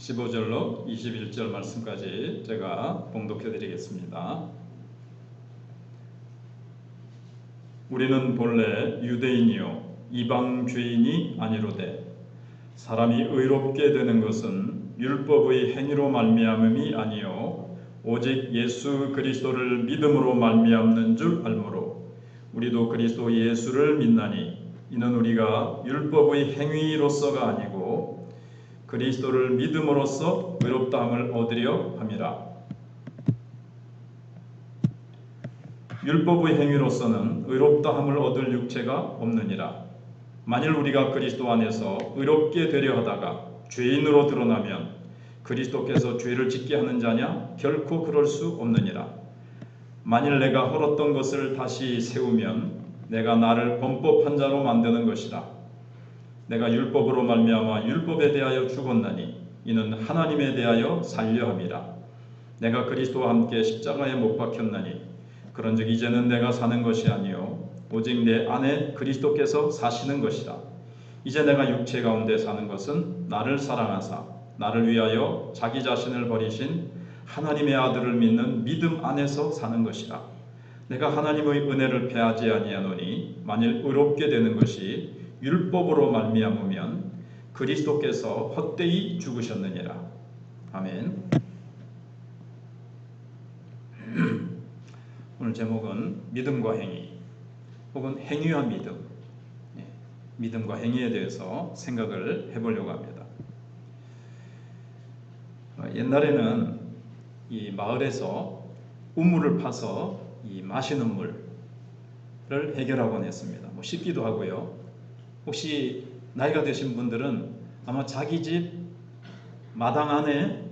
15절로 21절 말씀까지 제가 봉독해 드리겠습니다. 우리는 본래 유대인이요 이방 죄인이 아니로되 사람이 의롭게 되는 것은 율법의 행위로 말미암음이 아니요 오직 예수 그리스도를 믿음으로 말미암는 줄 알므로 우리도 그리스도 예수를 믿나니 이는 우리가 율법의 행위로서가 아니고 그리스도를 믿음으로써 의롭다함을 얻으려 함이라. 율법의 행위로서는 의롭다함을 얻을 육체가 없느니라. 만일 우리가 그리스도 안에서 의롭게 되려 하다가 죄인으로 드러나면 그리스도께서 죄를 짓게 하는 자냐? 결코 그럴 수 없느니라. 만일 내가 헐었던 것을 다시 세우면 내가 나를 범법한 자로 만드는 것이라. 내가 율법으로 말미암아 율법에 대하여 죽었나니 이는 하나님에 대하여 살려 함이라. 내가 그리스도와 함께 십자가에 못 박혔나니 그런즉 이제는 내가 사는 것이 아니요 오직 내 안에 그리스도께서 사시는 것이라. 이제 내가 육체 가운데 사는 것은 나를 사랑하사 나를 위하여 자기 자신을 버리신 하나님의 아들을 믿는 믿음 안에서 사는 것이라. 내가 하나님의 은혜를 패하지 아니하노니 만일 의롭게 되는 것이 율법으로 말미암으면 그리스도께서 헛되이 죽으셨느니라. 아멘. 오늘 제목은 믿음과 행위 혹은 행위와 믿음, 믿음과 행위에 대해서 생각을 해보려고 합니다. 옛날에는 이 마을에서 우물을 파서 이 마시는 물을 해결하곤 했습니다. 뭐 씻기도 하고요. 혹시 나이가 드신 분들은 아마 자기 집 마당 안에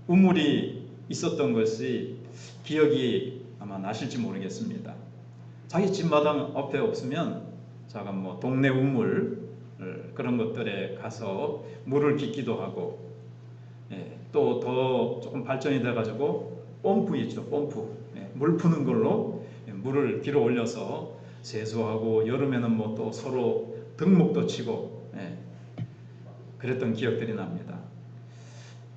우물이 있었던 것이 기억이 아마 나실지 모르겠습니다. 자기 집 마당 앞에 없으면 자가 뭐 동네 우물 그런 것들에 가서 물을 깃기도 하고, 또 더 조금 발전이 돼가지고 펌프 있죠, 펌프, 물 푸는 걸로 물을 길어 올려서 세수하고 여름에는 뭐 또 서로 등목도 치고 그랬던 기억들이 납니다.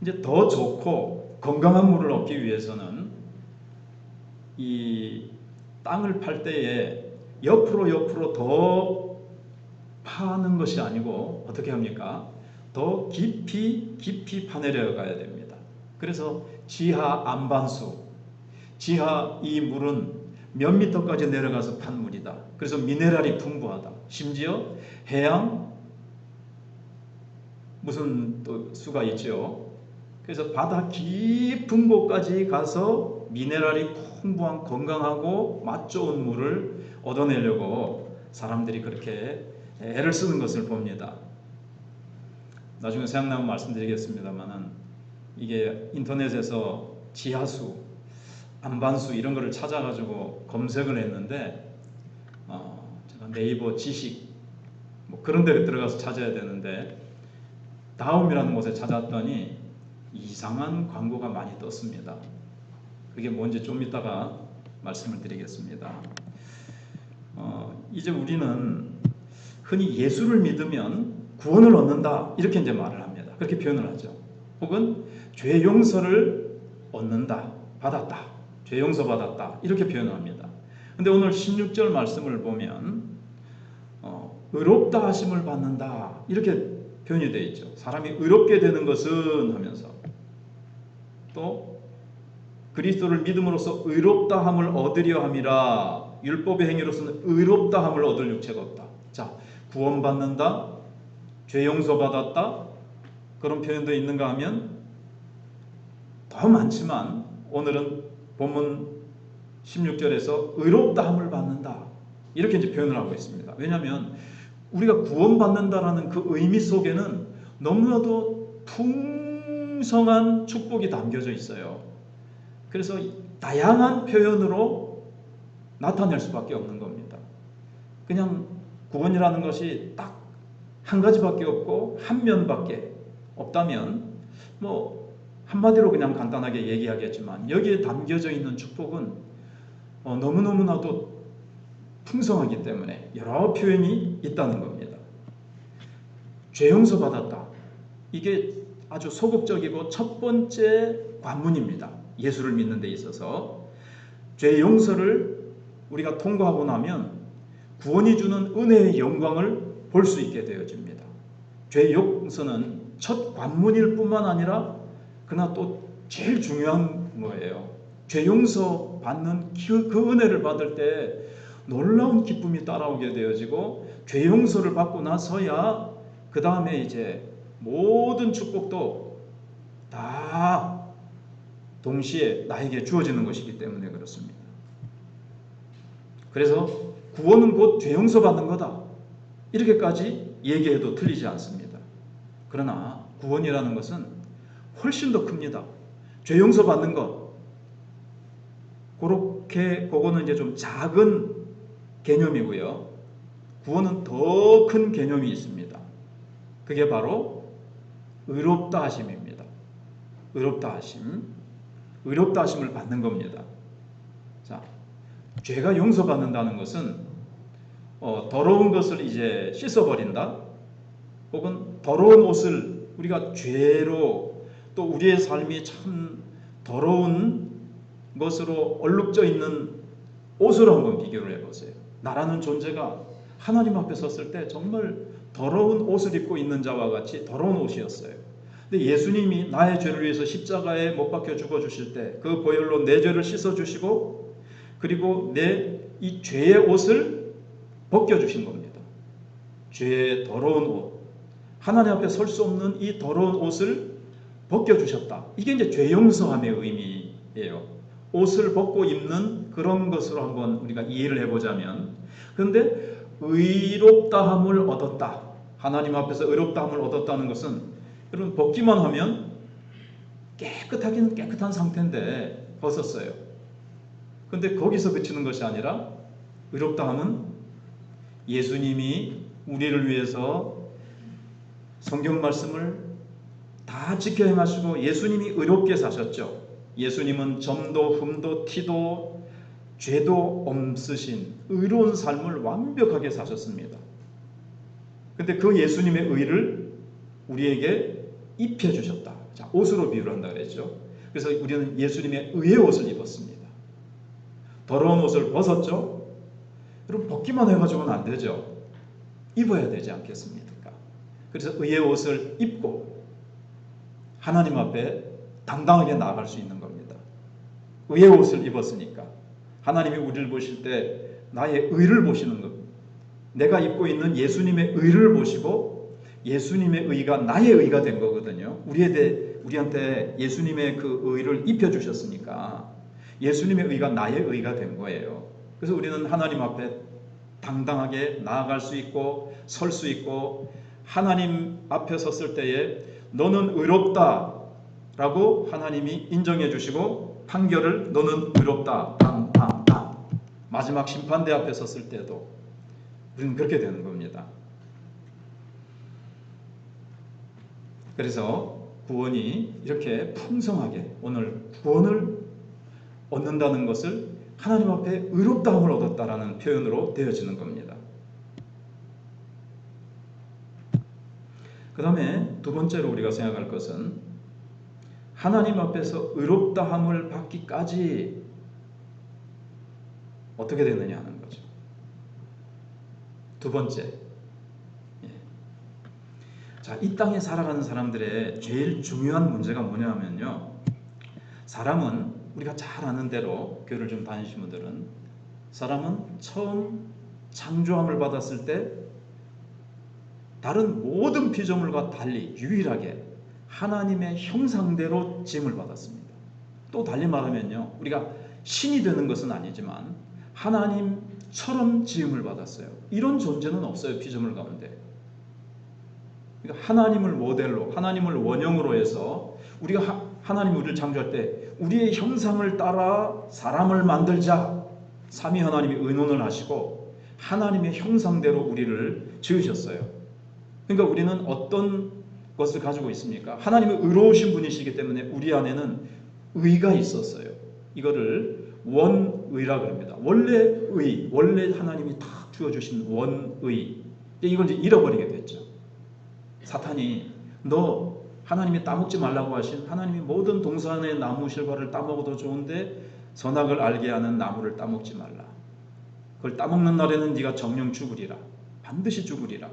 이제 더 좋고 건강한 물을 얻기 위해서는 이 땅을 팔 때에 옆으로 더 파는 것이 아니고 어떻게 합니까? 더 깊이 파내려 가야 됩니다. 그래서 지하 안반수, 지하 이 물은 몇 미터까지 내려가서 판 물이다. 그래서 미네랄이 풍부하다. 심지어 해양 무슨 또 수가 있죠. 그래서 바다 깊은 곳까지 가서 미네랄이 풍부한 건강하고 맛 좋은 물을 얻어내려고 사람들이 그렇게 애를 쓰는 것을 봅니다. 나중에 생각나면 말씀드리겠습니다만은 이게 인터넷에서 지하수, 안반수 이런 거를 찾아가지고 검색을 했는데 제가 네이버 지식 뭐 그런 데 들어가서 찾아야 되는데 다음이라는 곳에 찾았더니 이상한 광고가 많이 떴습니다. 그게 뭔지 좀 이따가 말씀을 드리겠습니다. 이제 우리는 흔히 예수를 믿으면 구원을 얻는다 이렇게 이제 말을 합니다. 그렇게 표현을 하죠. 혹은 죄 용서를 얻는다, 받았다, 죄 용서 받았다 이렇게 표현을 합니다. 근데 오늘 16절 말씀을 보면 의롭다 하심을 받는다 이렇게 표현이 되어 있죠. 사람이 의롭게 되는 것은 하면서 또 그리스도를 믿음으로써 의롭다함을 얻으려 함이라. 율법의 행위로서는 의롭다함을 얻을 육체가 없다. 자, 구원받는다, 죄 용서받았다 그런 표현도 있는가 하면 더 많지만 오늘은 본문 16절에서 의롭다함을 받는다 이렇게 이제 표현을 하고 있습니다. 왜냐하면 우리가 구원받는다라는 그 의미 속에는 너무나도 풍성한 축복이 담겨져 있어요. 그래서 다양한 표현으로 나타낼 수밖에 없는 겁니다. 그냥 구원이라는 것이 딱 한 가지밖에 없고 한 면밖에 없다면 뭐 한마디로 그냥 간단하게 얘기하겠지만 여기에 담겨져 있는 축복은 너무너무나도 풍성하기 때문에 여러 표현이 있다는 겁니다. 죄 용서 받았다. 이게 아주 소극적이고 첫 번째 관문입니다. 예수를 믿는 데 있어서 죄 용서를 우리가 통과하고 나면 구원이 주는 은혜의 영광을 볼 수 있게 되어집니다. 죄 용서는 첫 관문일 뿐만 아니라 그러나 또 제일 중요한 거예요. 죄 용서 받는 그 은혜를 받을 때 놀라운 기쁨이 따라오게 되어지고 죄 용서를 받고 나서야 그 다음에 이제 모든 축복도 다 동시에 나에게 주어지는 것이기 때문에 그렇습니다. 그래서 구원은 곧 죄 용서 받는 거다. 이렇게까지 얘기해도 틀리지 않습니다. 그러나 구원이라는 것은 훨씬 더 큽니다. 죄 용서 받는 것. 그거는 이제 좀 작은 개념이고요. 구원은 더 큰 개념이 있습니다. 그게 바로 의롭다 하심입니다. 의롭다 하심. 의롭다 하심을 받는 겁니다. 자, 죄가 용서받는다는 것은 더러운 것을 이제 씻어버린다. 혹은 더러운 옷을 우리가 죄로 또 우리의 삶이 참 더러운 것으로 얼룩져 있는 옷으로 한번 비교를 해보세요. 나라는 존재가 하나님 앞에 섰을 때 정말 더러운 옷을 입고 있는 자와 같이 더러운 옷이었어요. 근데 예수님이 나의 죄를 위해서 십자가에 못 박혀 죽어주실 때 그 보혈로 내 죄를 씻어주시고 그리고 내 이 죄의 옷을 벗겨주신 겁니다. 죄의 더러운 옷, 하나님 앞에 설 수 없는 이 더러운 옷을 벗겨주셨다. 이게 이제 죄 용서함의 의미예요. 옷을 벗고 입는 그런 것으로 한번 우리가 이해를 해보자면, 그런데 의롭다함을 얻었다. 하나님 앞에서 의롭다함을 얻었다는 것은 여러분 벗기만 하면 깨끗하기는 깨끗한 상태인데 벗었어요. 그런데 거기서 그치는 것이 아니라 의롭다함은 예수님이 우리를 위해서 성경 말씀을 다 지켜 행하시고 예수님이 의롭게 사셨죠. 예수님은 점도 흠도 티도 죄도 없으신 의로운 삶을 완벽하게 사셨습니다. 근데 그 예수님의 의를 우리에게 입혀주셨다. 자, 옷으로 비유를 한다 그랬죠. 그래서 우리는 예수님의 의의 옷을 입었습니다. 더러운 옷을 벗었죠. 여러분 벗기만 해가지고는 안 되죠. 입어야 되지 않겠습니까? 그래서 의의 옷을 입고 하나님 앞에 당당하게 나아갈 수 있는 겁니다. 의의 옷을 입었으니까 하나님이 우리를 보실 때 나의 의를 보시는 겁니다. 내가 입고 있는 예수님의 의를 보시고 예수님의 의가 나의 의가 된 거거든요. 우리한테 예수님의 그 의를 입혀주셨으니까 예수님의 의가 나의 의가 된 거예요. 그래서 우리는 하나님 앞에 당당하게 나아갈 수 있고 설 수 있고 하나님 앞에 섰을 때에 너는 의롭다 라고 하나님이 인정해 주시고 판결을 너는 의롭다 땅땅땅 마지막 심판대 앞에 섰을 때도 우리는 그렇게 되는 겁니다. 그래서 구원이 이렇게 풍성하게 오늘 구원을 얻는다는 것을 하나님 앞에 의롭다함을 얻었다라는 표현으로 되어지는 겁니다. 그 다음에 두 번째로 우리가 생각할 것은 하나님 앞에서 의롭다함을 받기까지 어떻게 되느냐 하는 거죠. 두 번째, 자, 이 땅에 살아가는 사람들의 제일 중요한 문제가 뭐냐면요. 사람은 우리가 잘 아는 대로 교회를 좀 다니신 분들은 사람은 처음 창조함을 받았을 때 다른 모든 피조물과 달리 유일하게 하나님의 형상대로 지음을 받았습니다. 또 달리 말하면요, 우리가 신이 되는 것은 아니지만 하나님처럼 지음을 받았어요. 이런 존재는 없어요, 피조물 가운데. 그러니까 하나님을 모델로, 하나님을 원형으로 해서 우리가 하나님이 우리를 창조할 때 우리의 형상을 따라 사람을 만들자. 삼위 하나님이 의논을 하시고 하나님의 형상대로 우리를 지으셨어요. 그러니까 우리는 어떤 것을 가지고 있습니까? 하나님이 의로우신 분이시기 때문에 우리 안에는 의가 있었어요. 이거를 원의라고 합니다. 원래 의, 원래 하나님이 다 주어주신 원의. 이걸 이제 잃어버리게 됐죠. 사탄이 너 하나님이 따먹지 말라고 하신, 하나님이 모든 동산의 나무 실과를 따먹어도 좋은데 선악을 알게 하는 나무를 따먹지 말라. 그걸 따먹는 날에는 네가 정령 죽으리라. 반드시 죽으리라.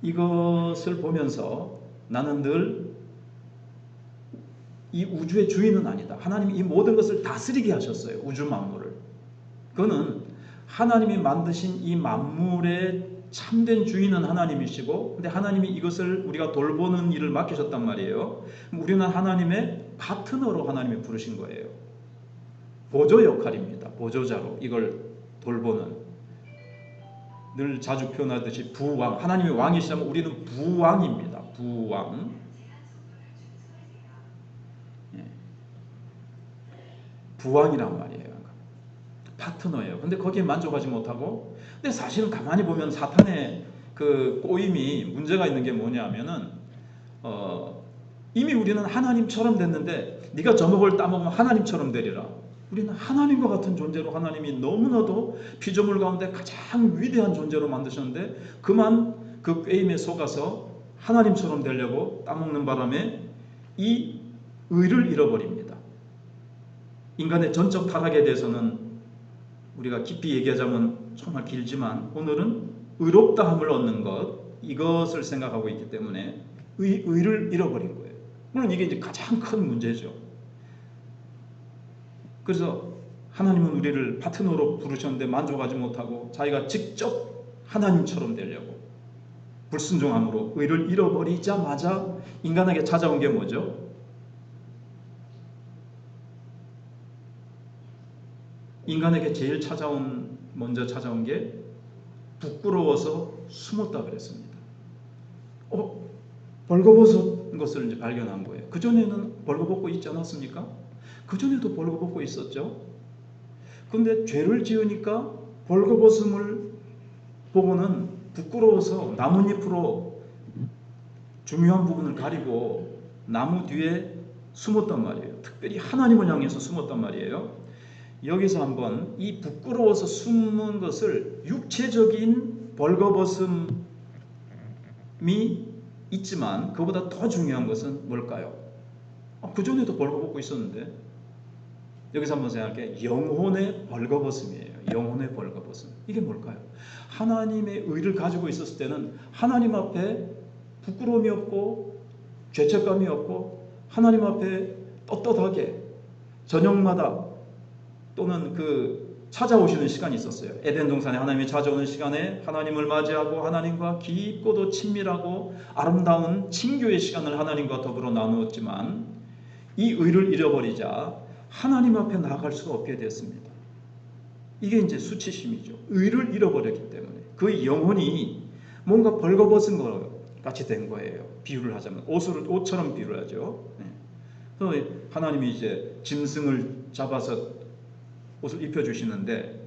이것을 보면서 나는 늘 이 우주의 주인은 아니다. 하나님이 이 모든 것을 다스리게 하셨어요. 우주 만물을. 그거는 하나님이 만드신 이 만물의 참된 주인은 하나님이시고, 근데 하나님이 이것을 우리가 돌보는 일을 맡기셨단 말이에요. 우리는 하나님의 파트너로 하나님이 부르신 거예요. 보조 역할입니다. 보조자로 이걸 돌보는. 늘 자주 표현하듯이 부왕, 하나님이 왕이시라면 우리는 부왕입니다. 부왕. 부왕이란 말이에요. 파트너예요. 근데 거기에 만족하지 못하고, 근데 사실은 가만히 보면 사탄의 그 꼬임이 문제가 있는 게 뭐냐면은 이미 우리는 하나님처럼 됐는데 네가 저 먹을 따먹으면 하나님처럼 되리라. 우리는 하나님과 같은 존재로 하나님이 너무나도 피조물 가운데 가장 위대한 존재로 만드셨는데 그만 그 게임에 속아서 하나님처럼 되려고 따먹는 바람에 이 의를 잃어버립니다. 인간의 전적 타락에 대해서는 우리가 깊이 얘기하자면 정말 길지만 오늘은 의롭다함을 얻는 것, 이것을 생각하고 있기 때문에 의를 잃어버린 거예요. 물론 이게 이제 가장 큰 문제죠. 그래서 하나님은 우리를 파트너로 부르셨는데 만족하지 못하고 자기가 직접 하나님처럼 되려고 불순종함으로 의를 잃어버리자마자 인간에게 찾아온 게 뭐죠? 인간에게 제일 먼저 찾아온 게 부끄러워서 숨었다 그랬습니다. 벌거벗은 것을 이제 발견한 거예요. 그전에는 벌거벗고 있지 않았습니까? 그전에도 벌거벗고 있었죠. 근데 죄를 지으니까 벌거벗음을 보고는 부끄러워서 나뭇잎으로 중요한 부분을 가리고 나무 뒤에 숨었단 말이에요. 특별히 하나님을 향해서 숨었단 말이에요. 여기서 한번 이 부끄러워서 숨는 것을 육체적인 벌거벗음이 있지만 그보다 더 중요한 것은 뭘까요? 그전에도 벌거벗고 있었는데 여기서 한번 생각해. 영혼의 벌거벗음이에요. 영혼의 벌거벗음. 이게 뭘까요? 하나님의 의를 가지고 있었을 때는 하나님 앞에 부끄러움이 없고 죄책감이 없고 하나님 앞에 떳떳하게 저녁마다 또는 찾아오시는 시간이 있었어요. 에덴 동산에 하나님이 찾아오는 시간에 하나님을 맞이하고 하나님과 깊고도 친밀하고 아름다운 친교의 시간을 하나님과 더불어 나누었지만 이 의를 잃어버리자 하나님 앞에 나아갈 수가 없게 됐습니다. 이게 이제 수치심이죠. 의를 잃어버렸기 때문에 그 영혼이 뭔가 벌거벗은 것 같이 된 거예요. 비유를 하자면 옷처럼 비유를 하죠. 그래서 하나님이 이제 짐승을 잡아서 옷을 입혀주시는데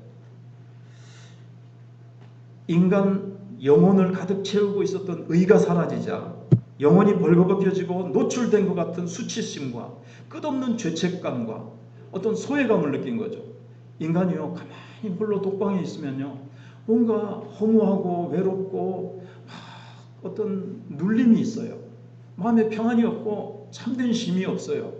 인간 영혼을 가득 채우고 있었던 의가 사라지자 영혼이 벌거벗겨지고 노출된 것 같은 수치심과 끝없는 죄책감과 어떤 소외감을 느낀 거죠. 인간이요 가만히 홀로 독방에 있으면요 뭔가 허무하고 외롭고 어떤 눌림이 있어요. 마음에 평안이 없고 참된 쉼이 없어요.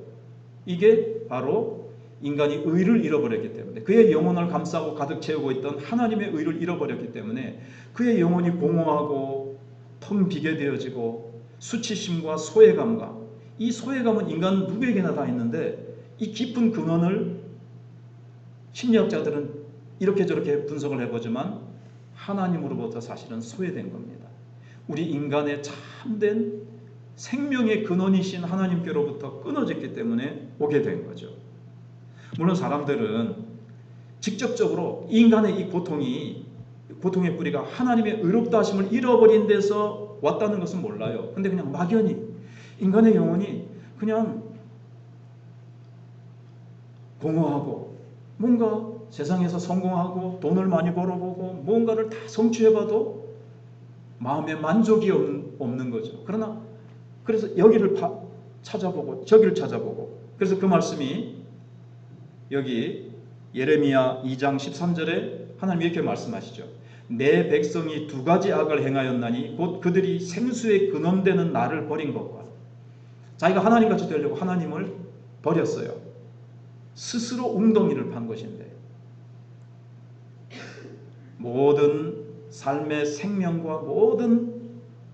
이게 바로 인간이 의를 잃어버렸기 때문에 그의 영혼을 감싸고 가득 채우고 있던 하나님의 의를 잃어버렸기 때문에 그의 영혼이 공허하고 텅 비게 되어지고 수치심과 소외감과 이 소외감은 인간 누구에게나 다 있는데 이 깊은 근원을 심리학자들은 이렇게 저렇게 분석을 해보지만 하나님으로부터 사실은 소외된 겁니다. 우리 인간의 참된 생명의 근원이신 하나님께로부터 끊어졌기 때문에 오게 된 거죠. 물론 사람들은 직접적으로 인간의 이 고통의 뿌리가 하나님의 의롭다 하심을 잃어버린 데서 왔다는 것은 몰라요. 근데 그냥 막연히 인간의 영혼이 그냥 공허하고 뭔가 세상에서 성공하고 돈을 많이 벌어보고 뭔가를 다 성취해봐도 마음에 만족이 없는 거죠. 그래서 여기를 찾아보고 저기를 찾아보고 그래서 그 말씀이 여기 예레미야 2장 13절에 하나님이 이렇게 말씀하시죠. 내 백성이 두 가지 악을 행하였나니 곧 그들이 생수의 근원되는 나를 버린 것과 자기가 하나님같이 되려고 하나님을 버렸어요. 스스로 웅덩이를 판 것인데 모든 삶의 생명과 모든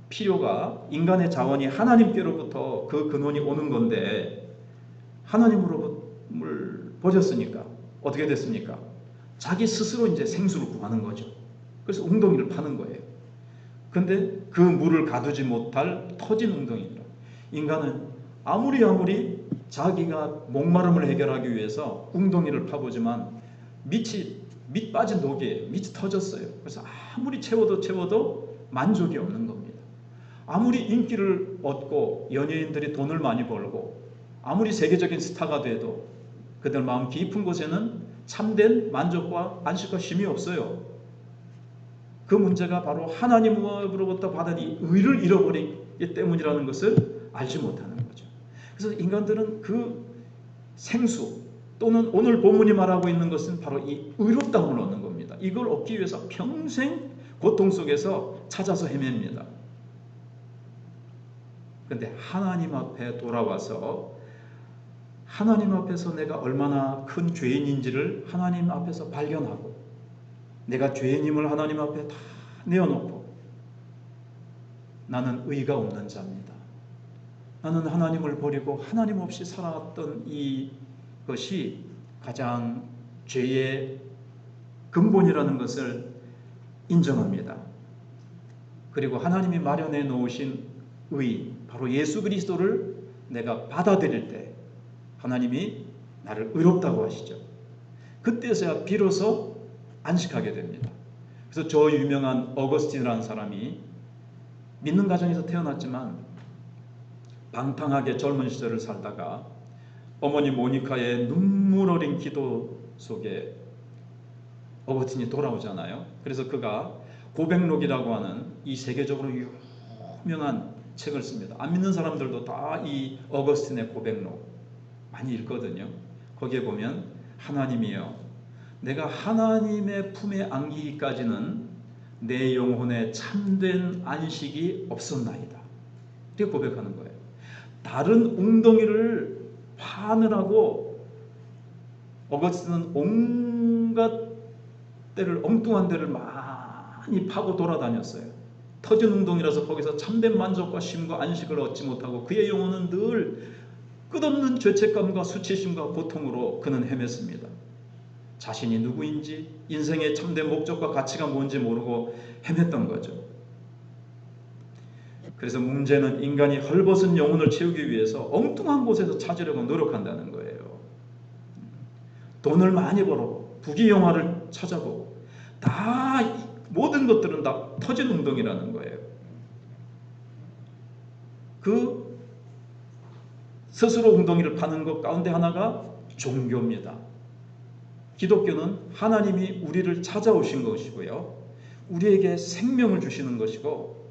필요가 인간의 자원이 하나님께로부터 그 근원이 오는 건데 하나님으로부터 버렸으니까 어떻게 됐습니까? 자기 스스로 이제 생수를 구하는 거죠. 그래서 웅덩이를 파는 거예요. 근데 그 물을 가두지 못할 터진 웅덩이라. 인간은 아무리 자기가 목마름을 해결하기 위해서 웅덩이를 파보지만 밑 빠진 독이에요. 밑이 터졌어요. 그래서 아무리 채워도 만족이 없는 겁니다. 아무리 인기를 얻고 연예인들이 돈을 많이 벌고 아무리 세계적인 스타가 돼도 그들 마음 깊은 곳에는 참된 만족과 안식과 쉼이 없어요. 그 문제가 바로 하나님으로부터 받은 이 의를 잃어버리기 때문이라는 것을 알지 못하는 거죠. 그래서 인간들은 그 생수 또는 오늘 본문이 말하고 있는 것은 바로 이 의롭다움을 얻는 겁니다. 이걸 얻기 위해서 평생 고통 속에서 찾아서 헤맵니다. 그런데 하나님 앞에 돌아와서 하나님 앞에서 내가 얼마나 큰 죄인인지를 하나님 앞에서 발견하고 내가 죄인임을 하나님 앞에 다 내어놓고 나는 의가 없는 자입니다. 나는 하나님을 버리고 하나님 없이 살아왔던 이것이 가장 죄의 근본이라는 것을 인정합니다. 그리고 하나님이 마련해 놓으신 의, 바로 예수 그리스도를 내가 받아들일 때 하나님이 나를 의롭다고 하시죠. 그때서야 비로소 안식하게 됩니다. 그래서 저 유명한 어거스틴이라는 사람이 믿는 가정에서 태어났지만 방탕하게 젊은 시절을 살다가 어머니 모니카의 눈물 어린 기도 속에 어거스틴이 돌아오잖아요. 그래서 그가 고백록이라고 하는 이 세계적으로 유명한 책을 씁니다. 안 믿는 사람들도 다 이 어거스틴의 고백록 많이 읽거든요. 거기에 보면 하나님이여 내가 하나님의 품에 안기기까지는 내 영혼에 참된 안식이 없었나이다. 이렇게 고백하는 거예요. 다른 웅덩이를 파느라고 어거스틴은 온갖 데를 엉뚱한 데를 많이 파고 돌아다녔어요. 터진 웅덩이라서 거기서 참된 만족과 쉼과 안식을 얻지 못하고 그의 영혼은 늘 끝없는 죄책감과 수치심과 고통으로 그는 헤맸습니다. 자신이 누구인지 인생의 참된 목적과 가치가 뭔지 모르고 헤맸던 거죠. 그래서 문제는 인간이 헐벗은 영혼을 채우기 위해서 엉뚱한 곳에서 찾으려고 노력한다는 거예요. 돈을 많이 벌고 부귀영화를 찾아보고 다 모든 것들은 다 터진 웅덩이라는 거예요. 그 스스로 웅덩이를 파는 것 가운데 하나가 종교입니다. 기독교는 하나님이 우리를 찾아오신 것이고요. 우리에게 생명을 주시는 것이고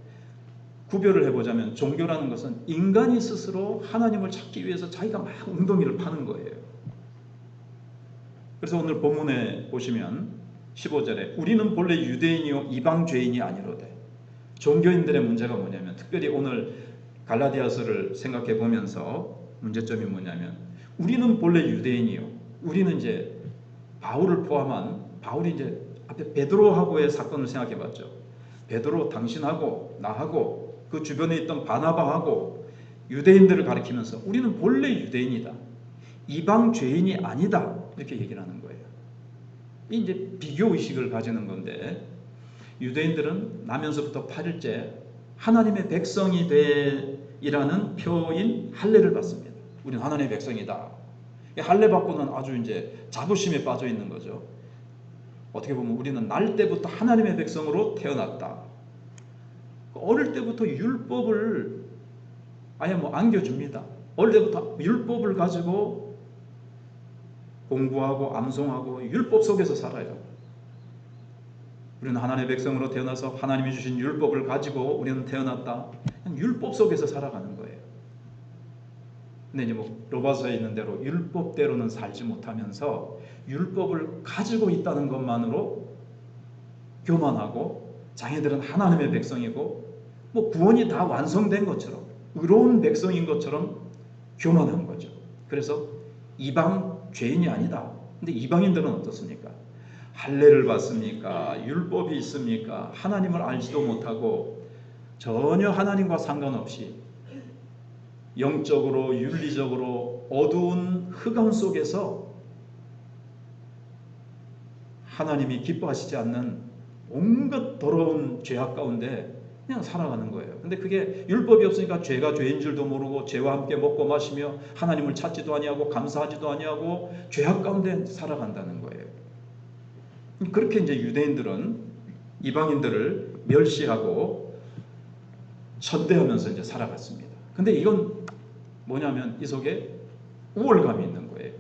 구별을 해보자면 종교라는 것은 인간이 스스로 하나님을 찾기 위해서 자기가 막 웅덩이를 파는 거예요. 그래서 오늘 본문에 보시면 15절에 우리는 본래 유대인이요 이방 죄인이 아니로되 종교인들의 문제가 뭐냐면 특별히 오늘 갈라디아서를 생각해 보면서 문제점이 뭐냐면 우리는 본래 유대인이요. 우리는 이제 바울을 포함한 바울이 이제 앞에 베드로하고의 사건을 생각해 봤죠. 베드로 당신하고 나하고 그 주변에 있던 바나바하고 유대인들을 가리키면서 우리는 본래 유대인이다. 이방 죄인이 아니다. 이렇게 얘기를 하는 거예요. 이제 비교 의식을 가지는 건데 유대인들은 나면서부터 8일째 하나님의 백성이 되라는 표인 할례를 받습니다. 우리는 하나님의 백성이다. 할례 받고는 아주 이제 자부심에 빠져 있는 거죠. 어떻게 보면 우리는 날 때부터 하나님의 백성으로 태어났다. 어릴 때부터 율법을 아예 안겨줍니다. 어릴 때부터 율법을 가지고 공부하고 암송하고 율법 속에서 살아요. 우리는 하나님의 백성으로 태어나서 하나님이 주신 율법을 가지고 우리는 태어났다. 그냥 율법 속에서 살아가는 거예요. 근데 이제 로마서에 있는 대로 율법대로는 살지 못하면서 율법을 가지고 있다는 것만으로 교만하고 자기들은 하나님의 백성이고 뭐 구원이 다 완성된 것처럼 의로운 백성인 것처럼 교만한 거죠. 그래서 이방 죄인이 아니다. 근데 이방인들은 어떻습니까? 할례를 받습니까? 율법이 있습니까? 하나님을 알지도 못하고 전혀 하나님과 상관없이 영적으로 윤리적으로 어두운 흑암 속에서 하나님이 기뻐하시지 않는 온갖 더러운 죄악 가운데 그냥 살아가는 거예요. 근데 그게 율법이 없으니까 죄가 죄인 줄도 모르고 죄와 함께 먹고 마시며 하나님을 찾지도 아니하고 감사하지도 아니하고 죄악 가운데 살아간다는 거예요. 그렇게 이제 유대인들은 이방인들을 멸시하고 천대하면서 이제 살아갔습니다. 근데 이건 뭐냐면 이 속에 우월감이 있는 거예요.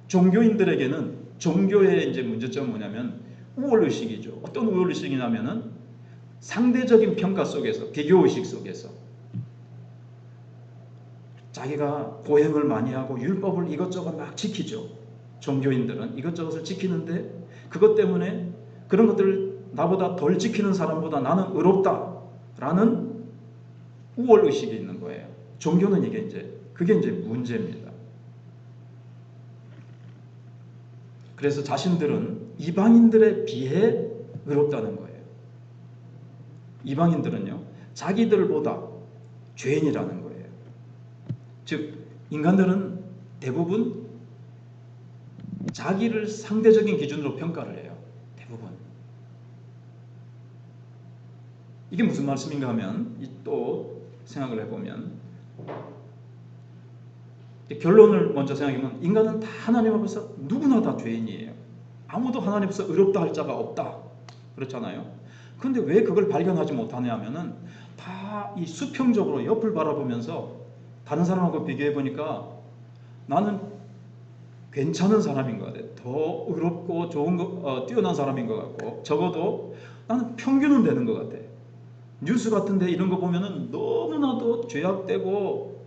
종교인들에게는 종교의 이제 문제점은 뭐냐면 우월의식이죠. 어떤 우월의식이냐면은 상대적인 평가 속에서, 비교의식 속에서 자기가 고행을 많이 하고 율법을 이것저것 막 지키죠. 종교인들은 이것저것을 지키는데 그것 때문에 그런 것들을 나보다 덜 지키는 사람보다 나는 의롭다라는 우월의식이 있는 거예요. 종교는 그게 이제 문제입니다. 그래서 자신들은 이방인들에 비해 의롭다는 거예요. 이방인들은요, 자기들보다 죄인이라는 거예요. 즉, 인간들은 대부분 자기를 상대적인 기준으로 평가를 해요. 대부분. 이게 무슨 말씀인가 하면 또 생각을 해보면 결론을 먼저 생각해보면 인간은 다 하나님 앞에서 누구나 다 죄인이에요. 아무도 하나님 앞에서 의롭다 할 자가 없다. 그렇잖아요. 그런데 왜 그걸 발견하지 못하냐 하면은 다 이 수평적으로 옆을 바라보면서 다른 사람하고 비교해 보니까 나는 괜찮은 사람인 것 같아. 더 의롭고 좋은 뛰어난 사람인 것 같고 적어도 나는 평균은 되는 것 같아. 뉴스 같은데 이런 거 보면은 너무나도 죄악되고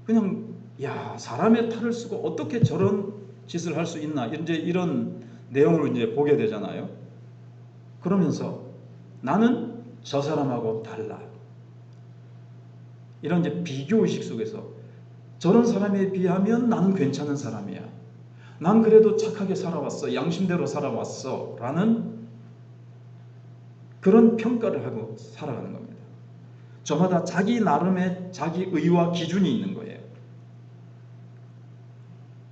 그냥 야 사람의 탈을 쓰고 어떻게 저런 짓을 할 수 있나 이제 이런 내용을 이제 보게 되잖아요. 그러면서 나는 저 사람하고 달라. 이런 이제 비교의식 속에서 저런 사람에 비하면 나는 괜찮은 사람이야. 난 그래도 착하게 살아왔어. 양심대로 살아왔어. 라는 그런 평가를 하고 살아가는 겁니다. 저마다 자기 나름의 자기 의와 기준이 있는 거예요.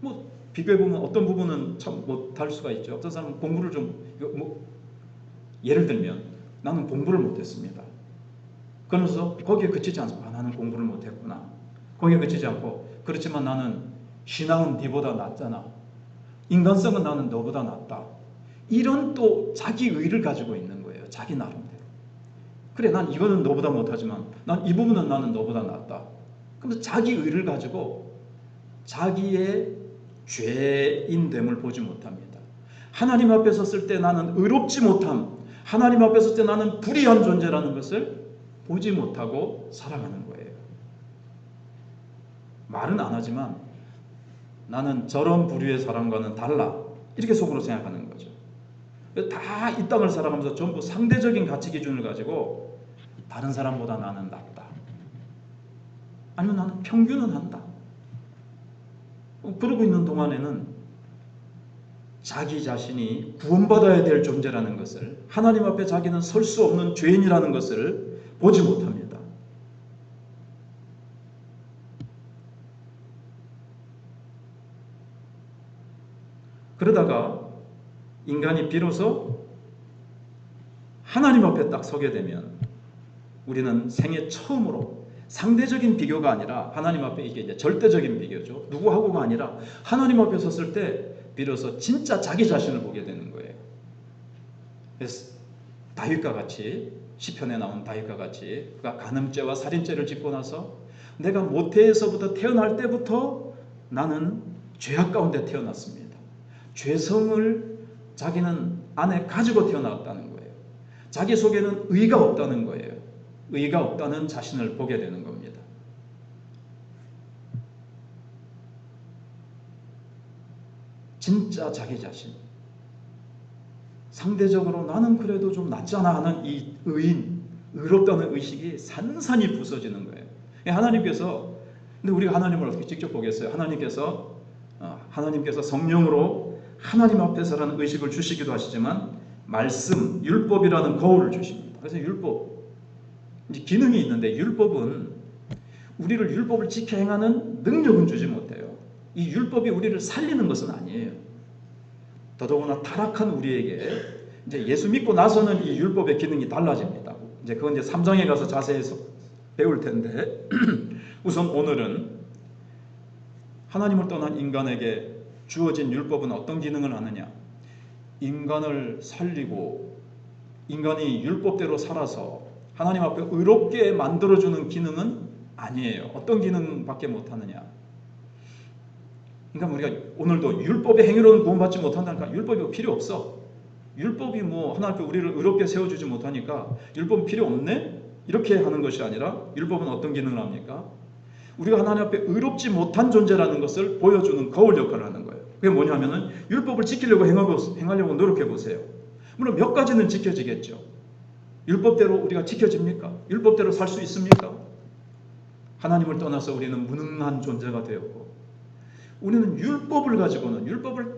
뭐 비교해보면 어떤 부분은 참 못할 수가 있죠. 어떤 사람은 공부를 예를 들면 나는 공부를 못했습니다. 그러면서 거기에 그치지 않습니다. 나는 공부를 못했구나. 거기에 그치지 않고 그렇지만 나는 신앙은 네보다 낫잖아. 인간성은 나는 너보다 낫다. 이런 또 자기 의를 가지고 있는 거예요. 자기 나름대로. 그래 난 이거는 너보다 못하지만 난 이 부분은 나는 너보다 낫다. 그러면서 자기 의를 가지고 자기의 죄인됨을 보지 못합니다. 하나님 앞에 섰을 때 나는 의롭지 못함, 하나님 앞에 섰을 때 나는 불의한 존재라는 것을 보지 못하고 살아가는 거예요. 말은 안 하지만 나는 저런 부류의 사람과는 달라. 이렇게 속으로 생각하는 거죠. 다 이 땅을 살아가면서 전부 상대적인 가치 기준을 가지고 다른 사람보다 나는 낫다. 아니면 나는 평균은 한다. 그러고 있는 동안에는 자기 자신이 구원받아야 될 존재라는 것을 하나님 앞에 자기는 설 수 없는 죄인이라는 것을 보지 못합니다. 그러다가 인간이 비로소 하나님 앞에 딱 서게 되면 우리는 생애 처음으로 상대적인 비교가 아니라 하나님 앞에 이게 이제 절대적인 비교죠. 누구하고가 아니라 하나님 앞에 섰을 때 비로소 진짜 자기 자신을 보게 되는 거예요. 그래서 다윗과 같이 시편에 나온 다윗과 같이 그가 간음죄와 살인죄를 짓고 나서 내가 모태에서부터 태어날 때부터 나는 죄악 가운데 태어났습니다. 죄성을 자기는 안에 가지고 태어났다는 거예요. 자기 속에는 의가 없다는 거예요. 의가 없다는 자신을 보게 되는 겁니다. 진짜 자기 자신. 상대적으로 나는 그래도 좀 낫잖아 하는 이 의롭다는 의식이 산산이 부서지는 거예요. 하나님께서, 근데 우리가 하나님을 어떻게 직접 보겠어요? 하나님께서 성령으로 하나님 앞에서라는 의식을 주시기도 하시지만 말씀, 율법이라는 거울을 주십니다. 그래서 율법, 이제 기능이 있는데 율법은 우리를 율법을 지켜 행하는 능력은 주지 못해요. 이 율법이 우리를 살리는 것은 아니에요. 더더구나 타락한 우리에게 이제 예수 믿고 나서는 이 율법의 기능이 달라집니다. 이제 그건 이제 3장에 가서 자세히 배울 텐데 우선 오늘은 하나님을 떠난 인간에게 주어진 율법은 어떤 기능을 하느냐? 인간을 살리고 인간이 율법대로 살아서 하나님 앞에 의롭게 만들어주는 기능은 아니에요. 어떤 기능밖에 못하느냐? 그러니까 우리가 오늘도 율법의 행위로는 구원받지 못한다니까 율법이 필요 없어. 율법이 뭐 하나님 앞에 우리를 의롭게 세워주지 못하니까 율법은 필요 없네? 이렇게 하는 것이 아니라 율법은 어떤 기능을 합니까? 우리가 하나님 앞에 의롭지 못한 존재라는 것을 보여주는 거울 역할을 하는 거예요. 그게 뭐냐면은 율법을 지키려고 행하려고 노력해 보세요. 물론 몇 가지는 지켜지겠죠. 율법대로 우리가 지켜집니까? 율법대로 살 수 있습니까? 하나님을 떠나서 우리는 무능한 존재가 되었고 우리는 율법을 가지고는 율법을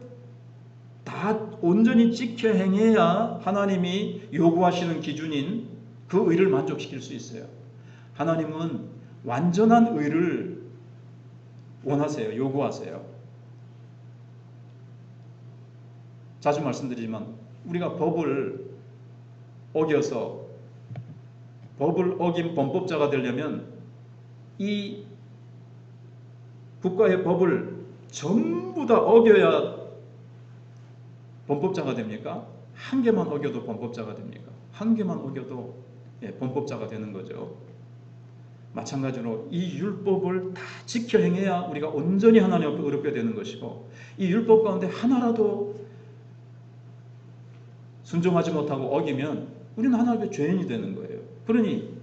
다 온전히 지켜 행해야 하나님이 요구하시는 기준인 그 의를 만족시킬 수 있어요. 하나님은 완전한 의를 원하세요. 요구하세요. 자주 말씀드리지만 우리가 법을 어겨서 법을 어긴 범법자가 되려면 이 국가의 법을 전부 다 어겨야 범법자가 됩니까? 한 개만 어겨도 범법자가 됩니까? 한 개만 어겨도 범법자가 되는 거죠. 마찬가지로 이 율법을 다 지켜 행해야 우리가 온전히 하나님 앞에 의롭게 되는 것이고 이 율법 가운데 하나라도 순종하지 못하고 어기면 우리는 하나님 앞에 죄인이 되는 거예요. 그러니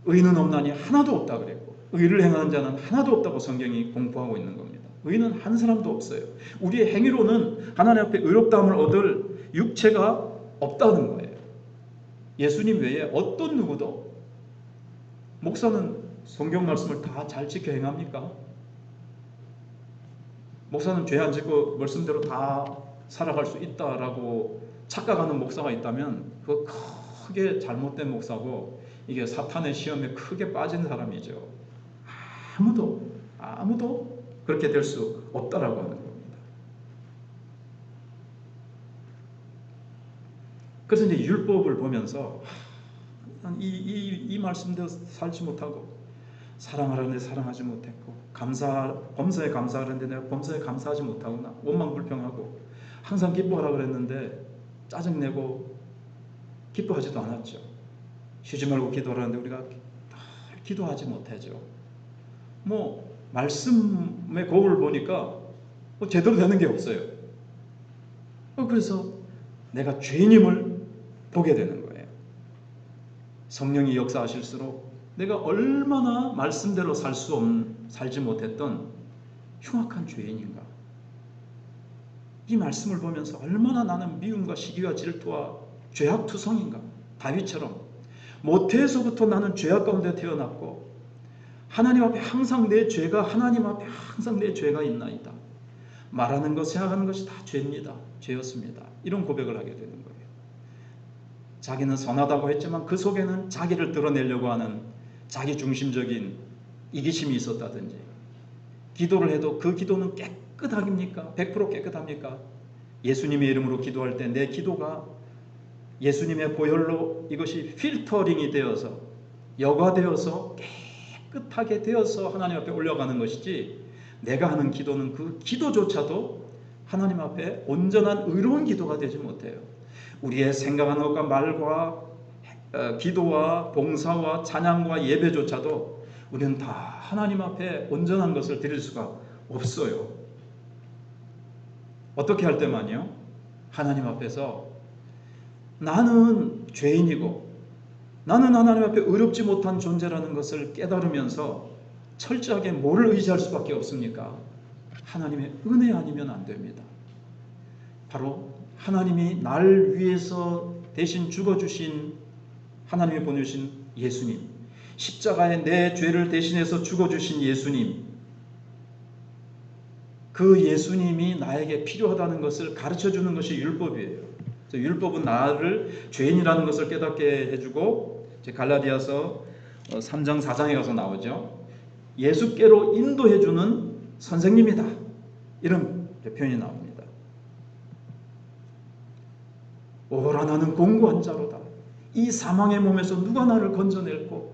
의는 없나니 하나도 없다 그랬고 의를 행하는 자는 하나도 없다고 성경이 공포하고 있는 겁니다. 의는 한 사람도 없어요. 우리의 행위로는 하나님 앞에 의롭다함을 얻을 육체가 없다는 거예요. 예수님 외에 어떤 누구도 목사는 성경 말씀을 다 잘 지켜 행합니까? 목사는 죄 안 짓고 말씀대로 다 살아갈 수 있다라고 착각하는 목사가 있다면 그거 크게 잘못된 목사고 이게 사탄의 시험에 크게 빠진 사람이죠. 아무도 그렇게 될 수 없다라고 하는 겁니다. 그래서 이제 율법을 보면서 이 말씀대로 살지 못하고 사랑하라는데 사랑하지 못했고 범사에 감사하라는데 내가 범사에 감사하지 못하구나 원망불평하고 항상 기뻐하라 그랬는데 짜증내고 기뻐하지도 않았죠. 쉬지 말고 기도하라는데 우리가 기도하지 못하죠. 뭐 말씀의 거울을 보니까 뭐 제대로 되는 게 없어요. 그래서 내가 죄인임을 보게 되는 거예요. 성령이 역사하실수록 내가 얼마나 말씀대로 살지 못했던 흉악한 죄인인가. 이 말씀을 보면서 얼마나 나는 미움과 시기와 질투와 죄악투성인가. 다윗처럼 모태에서부터 나는 죄악 가운데 태어났고 하나님 앞에 항상 내 죄가 있나이다. 말하는 것, 생각하는 것이 다 죄입니다. 죄였습니다. 이런 고백을 하게 되는 거예요. 자기는 선하다고 했지만 그 속에는 자기를 드러내려고 하는 자기 중심적인 이기심이 있었다든지 기도를 해도 그 기도는 깨끗합니까? 100% 깨끗합니까? 예수님의 이름으로 기도할 때 내 기도가 예수님의 보혈로 이것이 필터링이 되어서 여과되어서 깨끗하게 되어서 하나님 앞에 올려가는 것이지 내가 하는 기도는 그 기도조차도 하나님 앞에 온전한 의로운 기도가 되지 못해요. 우리의 생각하는 것과 말과 기도와 봉사와 찬양과 예배조차도 우리는 다 하나님 앞에 온전한 것을 드릴 수가 없어요. 어떻게 할 때만요? 하나님 앞에서 나는 죄인이고 나는 하나님 앞에 의롭지 못한 존재라는 것을 깨달으면서 철저하게 뭐를 의지할 수밖에 없습니까? 하나님의 은혜 아니면 안 됩니다. 바로 하나님이 날 위해서 대신 죽어주신, 하나님이 보내주신 예수님, 십자가에 내 죄를 대신해서 죽어주신 예수님, 그 예수님이 나에게 필요하다는 것을 가르쳐주는 것이 율법이에요. 율법은 나를 죄인이라는 것을 깨닫게 해주고, 갈라디아서 3장 4장에 가서 나오죠. 예수께로 인도해주는 선생님이다, 이런 표현이 나옵니다. 오라 나는 공고한 자로다. 이 사망의 몸에서 누가 나를 건져낼꼬.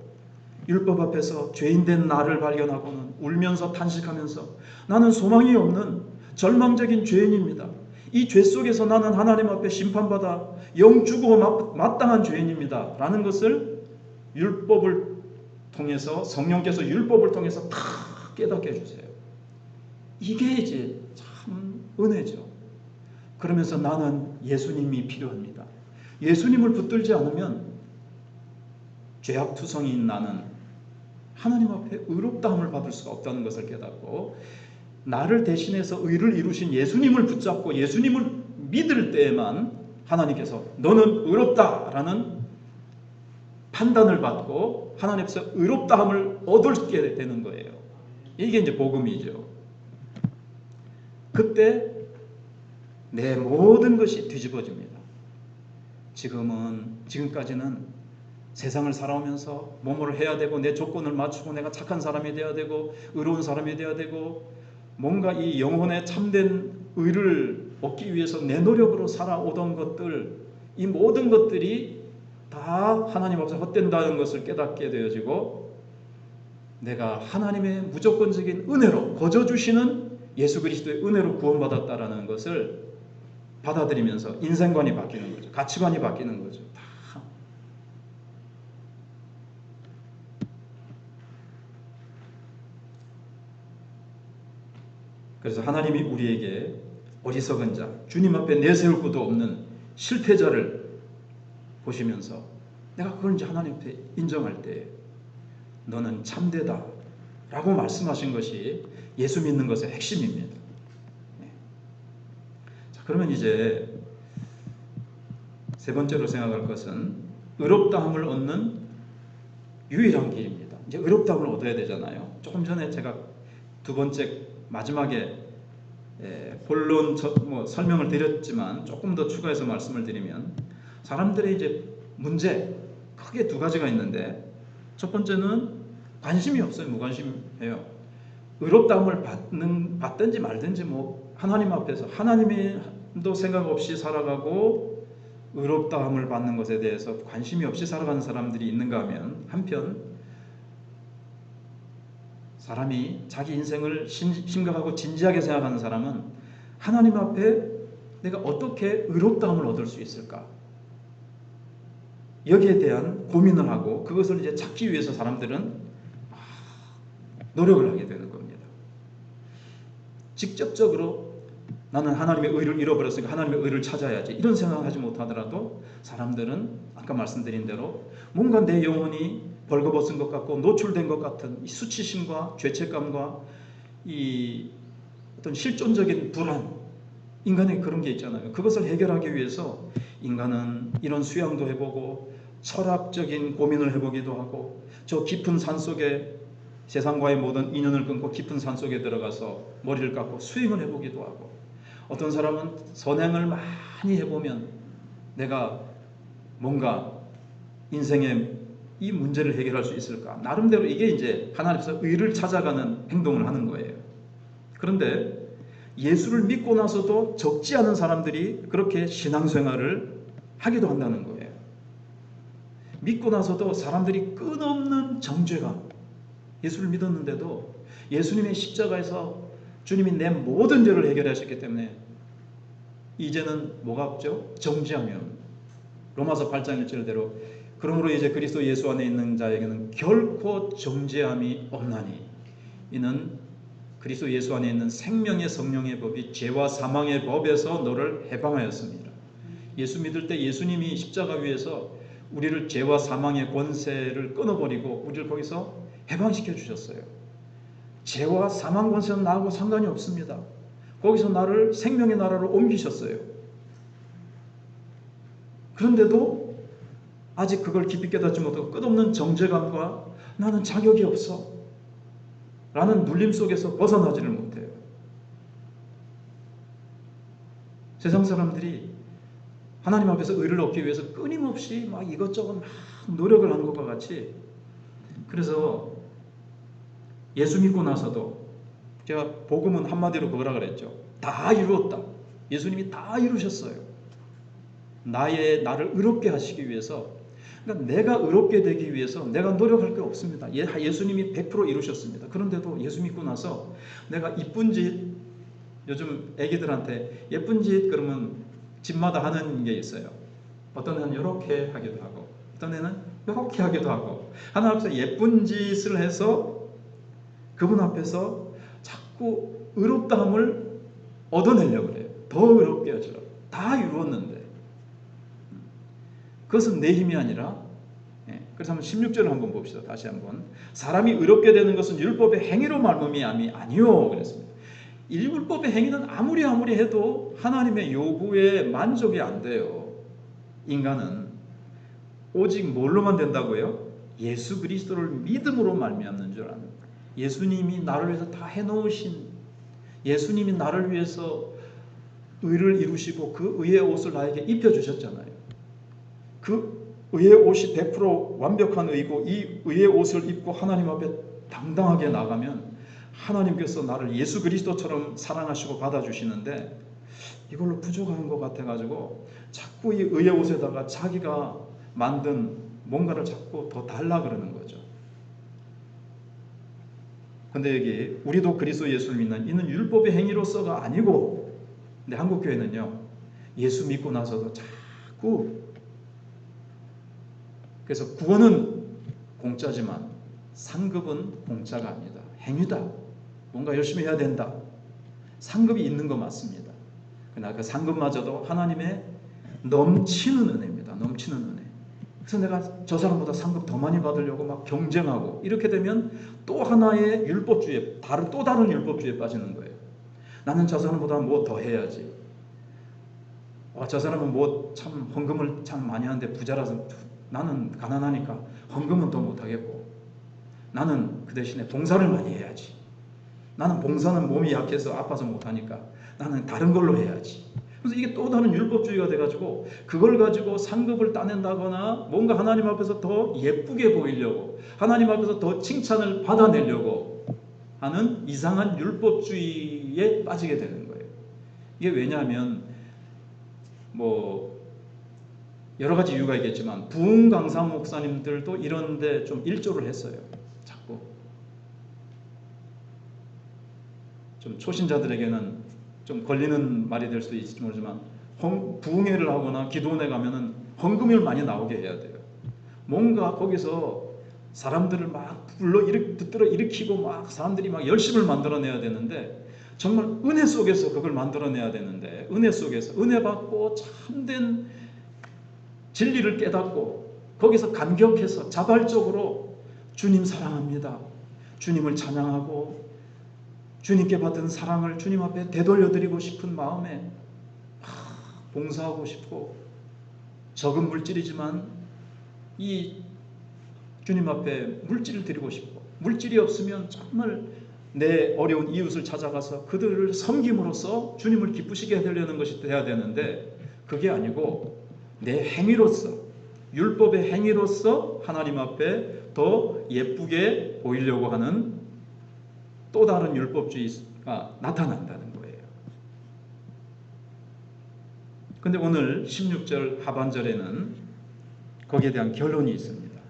율법 앞에서 죄인된 나를 발견하고는 울면서 탄식하면서 나는 소망이 없는 절망적인 죄인입니다. 이 죄 속에서 나는 하나님 앞에 심판받아 영 죽고 마땅한 죄인입니다 라는 것을 율법을 통해서, 성령께서 율법을 통해서 다 깨닫게 해주세요. 이게 이제 참 은혜죠. 그러면서 나는 예수님이 필요합니다. 예수님을 붙들지 않으면 죄악투성이인 나는 하나님 앞에 의롭다함을 받을 수가 없다는 것을 깨닫고, 나를 대신해서 의를 이루신 예수님을 붙잡고 예수님을 믿을 때에만 하나님께서 너는 의롭다라는 판단을 받고 하나님께서 의롭다함을 얻게 되는 거예요. 이게 이제 복음이죠. 그때 내 모든 것이 뒤집어집니다. 지금까지는 세상을 살아오면서 뭐뭐를 해야 되고 내 조건을 맞추고 내가 착한 사람이 되어야 되고 의로운 사람이 되어야 되고 뭔가 이 영혼의 참된 의를 얻기 위해서 내 노력으로 살아오던 것들, 이 모든 것들이 다 하나님 앞에서 헛된다는 것을 깨닫게 되어지고, 내가 하나님의 무조건적인 은혜로, 거저 주시는 예수 그리스도의 은혜로 구원받았다라는 것을 받아들이면서 인생관이 바뀌는 거죠. 가치관이 바뀌는 거죠. 다. 그래서 하나님이 우리에게 어리석은 자, 주님 앞에 내세울 것도 없는 실패자를 보시면서 내가 그걸 이제 하나님 앞에 인정할 때 너는 참되다 라고 말씀하신 것이 예수 믿는 것의 핵심입니다. 자, 그러면 이제 세 번째로 생각할 것은 의롭다함을 얻는 유일한 길입니다. 이제 의롭다함을 얻어야 되잖아요. 조금 전에 제가 두 번째 마지막에 본론 설명을 드렸지만 조금 더 추가해서 말씀을 드리면, 사람들의 이제 문제 크게 두 가지가 있는데, 첫 번째는 관심이 없어요. 무관심해요. 의롭다함을 받든지 말든지 하나님 앞에서 하나님도 생각 없이 살아가고 의롭다함을 받는 것에 대해서 관심이 없이 살아가는 사람들이 있는가 하면, 한편 사람이 자기 인생을 심각하고 진지하게 생각하는 사람은 하나님 앞에 내가 어떻게 의롭다함을 얻을 수 있을까, 여기에 대한 고민을 하고 그것을 이제 찾기 위해서 사람들은 노력을 하게 되는 겁니다. 직접적으로 나는 하나님의 의를 잃어버렸으니까 하나님의 의를 찾아야지 이런 생각을 하지 못하더라도 사람들은 아까 말씀드린 대로 뭔가 내 영혼이 벌거벗은 것 같고 노출된 것 같은 이 수치심과 죄책감과 이 어떤 실존적인 불안, 인간의 그런 게 있잖아요. 그것을 해결하기 위해서 인간은 이런 수양도 해보고 철학적인 고민을 해보기도 하고, 저 깊은 산속에 세상과의 모든 인연을 끊고 깊은 산속에 들어가서 머리를 깎고 수행을 해보기도 하고, 어떤 사람은 선행을 많이 해보면 내가 뭔가 인생의 이 문제를 해결할 수 있을까, 나름대로 이게 이제 하나님께서 의를 찾아가는 행동을 하는 거예요. 그런데 예수를 믿고 나서도 적지 않은 사람들이 그렇게 신앙생활을 하기도 한다는 거예요. 믿고 나서도 사람들이 끝없는 정죄감, 예수를 믿었는데도 예수님의 십자가에서 주님이 내 모든 죄를 해결하셨기 때문에 이제는 뭐가 없죠? 정죄하면, 로마서 8장 1절대로 그러므로 이제 그리스도 예수 안에 있는 자에게는 결코 정죄함이 없나니 이는 그리스도 예수 안에 있는 생명의 성령의 법이 죄와 사망의 법에서 너를 해방하였습니다. 예수 믿을 때 예수님이 십자가 위에서 우리를 죄와 사망의 권세를 끊어버리고 우리를 거기서 해방시켜 주셨어요. 죄와 사망 권세는 나하고 상관이 없습니다. 거기서 나를 생명의 나라로 옮기셨어요. 그런데도 아직 그걸 깊이 깨닫지 못하고 끝없는 정죄감과 나는 자격이 없어 라는 눌림 속에서 벗어나지를 못해요. 세상 사람들이 하나님 앞에서 의를 얻기 위해서 끊임없이 막 이것저것 막 노력을 하는 것과 같이, 그래서 예수 믿고 나서도 제가 복음은 한마디로 그거라 그랬죠. 다 이루었다. 예수님이 다 이루셨어요. 나를 의롭게 하시기 위해서, 그러니까 내가 의롭게 되기 위해서 내가 노력할 게 없습니다. 예수님이 100% 이루셨습니다. 그런데도 예수 믿고 나서 내가 이쁜 짓, 요즘 애기들한테 예쁜 짓 그러면 집마다 하는 게 있어요. 어떤 애는 이렇게 하기도 하고 어떤 애는 이렇게 하기도 하고, 하나님 앞에서 예쁜 짓을 해서 그분 앞에서 자꾸 의롭다함을 얻어내려고 그래요. 더 의롭게 하시라고. 다 이루었는데 그것은 내 힘이 아니라, 그래서 한번 16절을 한번 봅시다. 다시 한번. 사람이 의롭게 되는 것은 율법의 행위로 말미암이 아니요 그랬습니다. 율법의 행위는 아무리 해도 하나님의 요구에 만족이 안 돼요. 인간은 오직 뭘로만 된다고요? 예수 그리스도를 믿음으로 말미암는 줄 아는, 예수님이 나를 위해서 다 해놓으신, 예수님이 나를 위해서 의를 이루시고 그 의의 옷을 나에게 입혀주셨잖아요. 그 의의 옷이 100% 완벽한 의고, 이 의의 옷을 입고 하나님 앞에 당당하게 나가면 하나님께서 나를 예수 그리스도처럼 사랑하시고 받아주시는데, 이걸로 부족한 것 같아가지고 자꾸 이 의의 옷에다가 자기가 만든 뭔가를 자꾸 더 달라 그러는 거죠. 근데 여기 우리도 그리스도 예수를 믿는 이는 율법의 행위로서가 아니고, 근데 한국교회는요 예수 믿고 나서도 자꾸, 그래서 구원은 공짜지만 상급은 공짜가 아니다. 행위다. 뭔가 열심히 해야 된다. 상급이 있는 거 맞습니다. 그러나 그 상급마저도 하나님의 넘치는 은혜입니다. 넘치는 은혜. 그래서 내가 저 사람보다 상급 더 많이 받으려고 막 경쟁하고 이렇게 되면 또 하나의 율법주의에, 또 다른 율법주의에 빠지는 거예요. 나는 저 사람보다 뭐 더 해야지. 저 사람은 뭐 참 헌금을 참 많이 하는데 부자라서 나는 가난하니까 헌금은 더 못하겠고, 나는 그 대신에 봉사를 많이 해야지. 나는 봉사는 몸이 약해서 아파서 못하니까 나는 다른 걸로 해야지. 그래서 이게 또 다른 율법주의가 돼가지고 그걸 가지고 상급을 따낸다거나 뭔가 하나님 앞에서 더 예쁘게 보이려고, 하나님 앞에서 더 칭찬을 받아내려고 하는 이상한 율법주의에 빠지게 되는 거예요. 이게 왜냐하면 뭐 여러 가지 이유가 있겠지만 부흥 강사 목사님들도 이런데 좀 일조를 했어요. 자꾸 좀 초신자들에게는 좀 걸리는 말이 될 수도 있을지 모르지만, 부흥회를 하거나 기도원에 가면은 헌금을 많이 나오게 해야 돼요. 뭔가 거기서 사람들을 막 붙들어 일으키고 막 사람들이 막 열심을 만들어내야 되는데, 정말 은혜 속에서 그걸 만들어내야 되는데, 은혜 속에서 은혜 받고 참된 진리를 깨닫고 거기서 감격해서 자발적으로 주님 사랑합니다, 주님을 찬양하고 주님께 받은 사랑을 주님 앞에 되돌려드리고 싶은 마음에 봉사하고 싶고, 적은 물질이지만 이 주님 앞에 물질을 드리고 싶고, 물질이 없으면 정말 내 어려운 이웃을 찾아가서 그들을 섬김으로써 주님을 기쁘시게 해드리려는 것이 돼야 되는데, 그게 아니고 내 행위로서, 율법의 행위로서 하나님 앞에 더 예쁘게 보이려고 하는 또 다른 율법주의가 나타난다는 거예요. 근데 오늘 16절 하반절에는 거기에 대한 결론이 있습니다.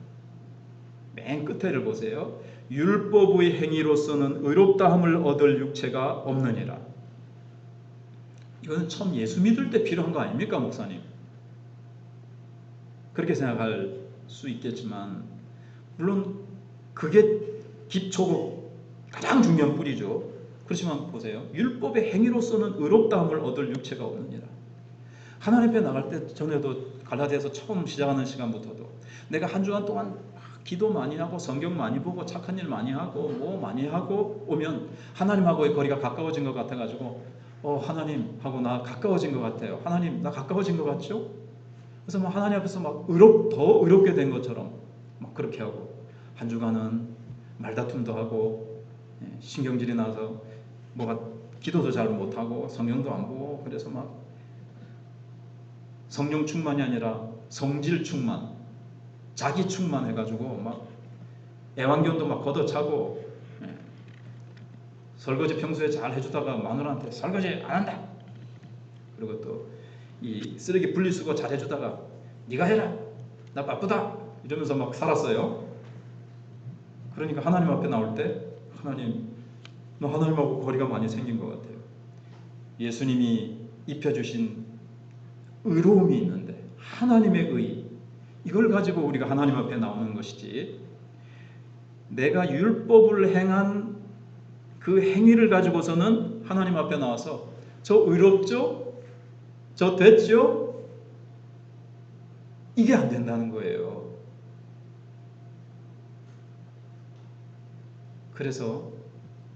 맨 끝에를 보세요. 율법의 행위로서는 의롭다함을 얻을 육체가 없느니라. 이거는 처음 예수 믿을 때 필요한 거 아닙니까, 목사님? 그렇게 생각할 수 있겠지만, 물론 그게 기초고 가장 중요한 뿌리죠. 그렇지만 보세요. 율법의 행위로서는 의롭다함을 얻을 육체가 없느니라. 하나님 앞에 나갈 때 전에도 갈라디아서 처음 시작하는 시간부터도 내가 한 주간 동안 기도 많이 하고 성경 많이 보고 착한 일 많이 하고 뭐 많이 하고 오면 하나님하고의 거리가 가까워진 것 같아가지고 하나님 하고 나 가까워진 것 같아요. 하나님 나 가까워진 것 같죠? 그래서 막 하나님 앞에서 막 더 의롭게 된 것처럼 막 그렇게 하고, 한 주간은 말다툼도 하고, 신경질이 나서 뭐가 기도도 잘 못하고 성경도 안 보고, 그래서 막 성령 충만이 아니라 성질 충만, 자기 충만해가지고 막 애완견도 막 걷어차고, 설거지 평소에 잘 해주다가 마누라한테 설거지 안 한다. 그리고 또 이 쓰레기 분리수거 잘 해주다가 네가 해라, 나 바쁘다, 이러면서 막 살았어요. 그러니까 하나님 앞에 나올 때, 하나님, 너 하나님하고 거리가 많이 생긴 것 같아요. 예수님이 입혀주신 의로움이 있는데, 하나님의 의, 이걸 가지고 우리가 하나님 앞에 나오는 것이지, 내가 율법을 행한 그 행위를 가지고서는 하나님 앞에 나와서 저 의롭죠? 저 됐죠? 이게 안 된다는 거예요. 그래서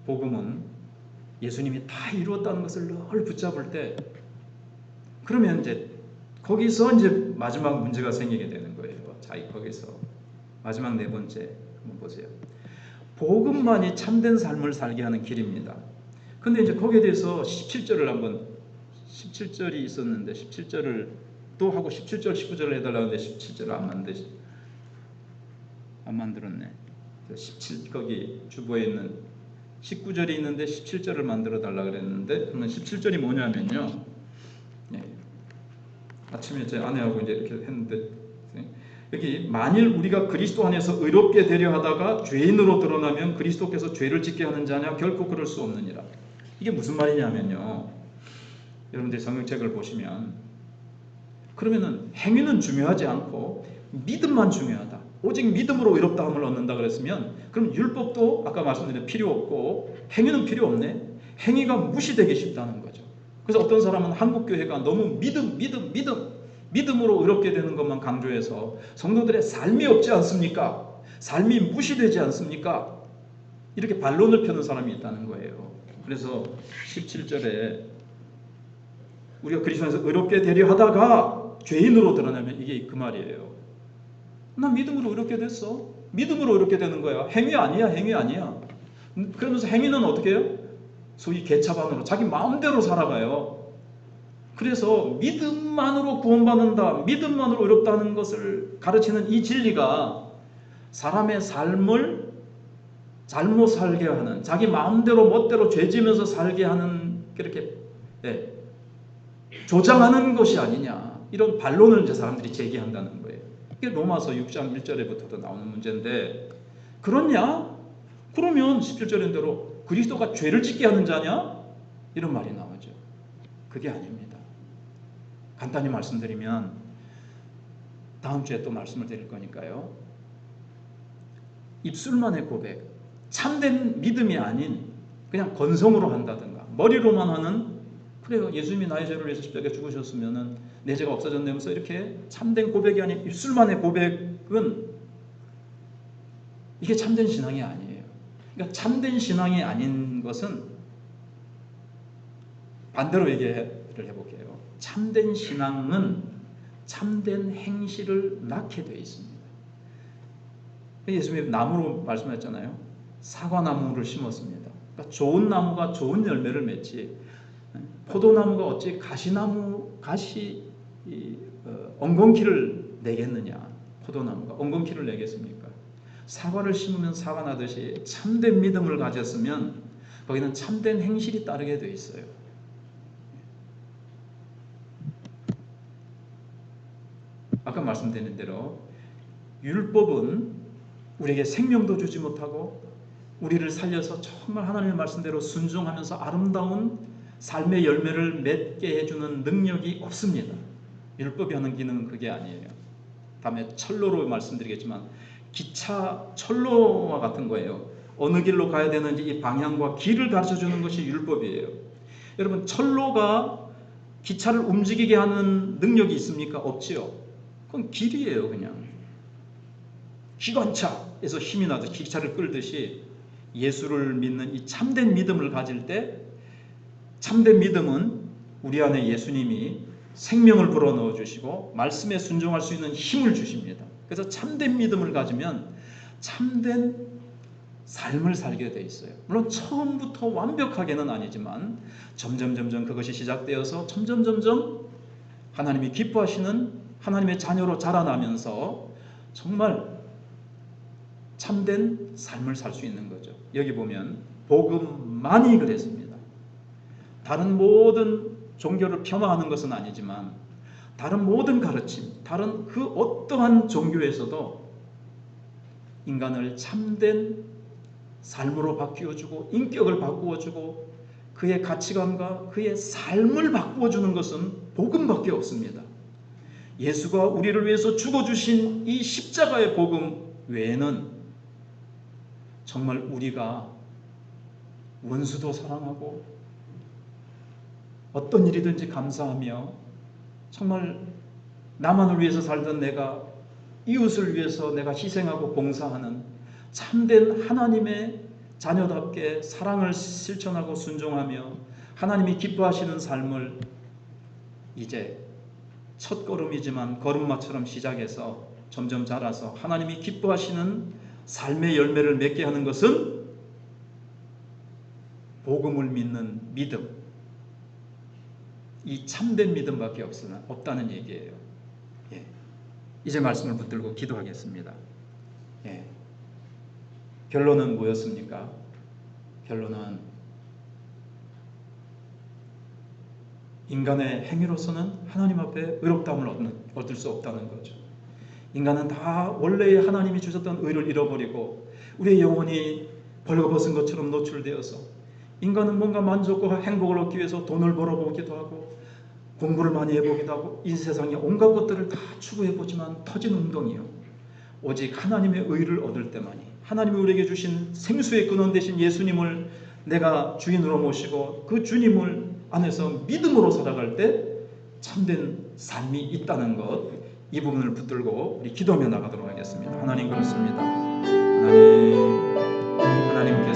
복음은 예수님이 다 이루었다는 것을 늘 붙잡을 때, 그러면 이제 거기서 이제 마지막 문제가 생기게 되는 거예요. 자기 거기서 마지막 네 번째 한번 보세요. 복음만이 참된 삶을 살게 하는 길입니다. 근데 이제 거기에 대해서 17절을 한번, 17절이 있었는데 17절을 또 하고 17절 19절을 해달라고 하는데 17절을 안 만들었네. 17 거기 주보에 있는 19절이 있는데 17절을 만들어 달라 그랬는데, 그러면 17절이 뭐냐면요. 아침에 제 아내하고 이제 이렇게 했는데, 여기 만일 우리가 그리스도 안에서 의롭게 되려 하다가 죄인으로 드러나면 그리스도께서 죄를 짓게 하는 자냐? 결코 그럴 수 없느니라. 이게 무슨 말이냐면요. 여러분들이 성경책을 보시면, 그러면은 행위는 중요하지 않고 믿음만 중요하다, 오직 믿음으로 의롭다함을 얻는다 그랬으면, 그럼 율법도 아까 말씀드린 필요 없고 행위는 필요 없네. 행위가 무시되기 쉽다는 거죠. 그래서 어떤 사람은 한국교회가 너무 믿음으로 의롭게 되는 것만 강조해서 성도들의 삶이 없지 않습니까? 삶이 무시되지 않습니까? 이렇게 반론을 펴는 사람이 있다는 거예요. 그래서 17절에 우리가 그리스도 안에서 의롭게 되려 하다가 죄인으로 드러나면, 이게 그 말이에요. 나 믿음으로 의롭게 됐어. 믿음으로 의롭게 되는 거야. 행위 아니야. 행위 아니야. 그러면서 행위는 어떻게 해요? 소위 개차반으로 자기 마음대로 살아가요. 그래서 믿음만으로 구원받는다, 믿음만으로 의롭다는 것을 가르치는 이 진리가 사람의 삶을 잘못 살게 하는, 자기 마음대로 멋대로 죄지면서 살게 하는, 그렇게 조장하는 것이 아니냐, 이런 반론을 이제 사람들이 제기한다는 거예요. 이게 로마서 6장 1절에부터도 나오는 문제인데, 그렇냐? 그러면 17절인 대로 그리스도가 죄를 짓게 하는 자냐? 이런 말이 나오죠. 그게 아닙니다. 간단히 말씀드리면, 다음 주에 또 말씀을 드릴 거니까요. 입술만의 고백, 참된 믿음이 아닌 그냥 건성으로 한다든가 머리로만 하는, 그래요, 예수님이 나의 죄를 위해서 십자가에 죽으셨으면 내 죄가 없어졌네면서 이렇게 참된 고백이 아닌 입술만의 고백은, 이게 참된 신앙이 아니에요. 그러니까 참된 신앙이 아닌 것은, 반대로 얘기를 해볼게요. 참된 신앙은 참된 행실을 낳게 되어 있습니다. 예수님이 나무로 말씀하셨잖아요. 사과나무를 심었습니다. 그러니까 좋은 나무가 좋은 열매를 맺지, 포도나무가 어찌 엉겅퀴를 내겠느냐. 포도나무가 엉겅퀴를 내겠습니까? 사과를 심으면 사과 나듯이 참된 믿음을 가졌으면 거기는 참된 행실이 따르게 되어 있어요. 아까 말씀드린 대로 율법은 우리에게 생명도 주지 못하고 우리를 살려서 정말 하나님의 말씀대로 순종하면서 아름다운 삶의 열매를 맺게 해주는 능력이 없습니다. 율법이 하는 기능은 그게 아니에요. 다음에 철로로 말씀드리겠지만, 기차 철로와 같은 거예요. 어느 길로 가야 되는지 이 방향과 길을 가르쳐주는 것이 율법이에요. 여러분, 철로가 기차를 움직이게 하는 능력이 있습니까? 없지요. 그건 길이에요. 그냥 기관차에서 힘이 나듯이 기차를 끌듯이, 예수를 믿는 이 참된 믿음을 가질 때, 참된 믿음은 우리 안에 예수님이 생명을 불어넣어 주시고 말씀에 순종할 수 있는 힘을 주십니다. 그래서 참된 믿음을 가지면 참된 삶을 살게 돼 있어요. 물론 처음부터 완벽하게는 아니지만 점점 그것이 시작되어서 점점 하나님이 기뻐하시는 하나님의 자녀로 자라나면서 정말 참된 삶을 살 수 있는 거죠. 여기 보면 복음만이 그랬습니다. 다른 모든 종교를 폄하하는 것은 아니지만 다른 모든 가르침, 다른 그 어떠한 종교에서도 인간을 참된 삶으로 바뀌어주고 인격을 바꾸어주고 그의 가치관과 그의 삶을 바꾸어주는 것은 복음밖에 없습니다. 예수가 우리를 위해서 죽어주신 이 십자가의 복음 외에는 정말 우리가 원수도 사랑하고 어떤 일이든지 감사하며 정말 나만을 위해서 살던 내가 이웃을 위해서 내가 희생하고 봉사하는 참된 하나님의 자녀답게 사랑을 실천하고 순종하며 하나님이 기뻐하시는 삶을 이제 첫 걸음이지만 걸음마처럼 시작해서 점점 자라서 하나님이 기뻐하시는 삶의 열매를 맺게 하는 것은 복음을 믿는 믿음, 이 참된 믿음밖에 없다는 얘기예요. 예. 이제 말씀을 붙들고 기도하겠습니다. 예. 결론은 뭐였습니까? 결론은 인간의 행위로서는 하나님 앞에 의롭다함을 얻을 수 없다는 거죠. 인간은 다 원래의 하나님이 주셨던 의를 잃어버리고 우리의 영혼이 벌거벗은 것처럼 노출되어서 인간은 뭔가 만족과 행복을 얻기 위해서 돈을 벌어보기도 하고 공부를 많이 해보기도 하고 이 세상에 온갖 것들을 다 추구해보지만 터진 웅덩이요. 오직 하나님의 의를 얻을 때만이 하나님이 우리에게 주신 생수의 근원 되신 예수님을 내가 주인으로 모시고 그 주님을 안에서 믿음으로 살아갈 때 참된 삶이 있다는 것, 이 부분을 붙들고 우리 기도하며 나가도록 하겠습니다. 하나님 그렇습니다. 하나님께서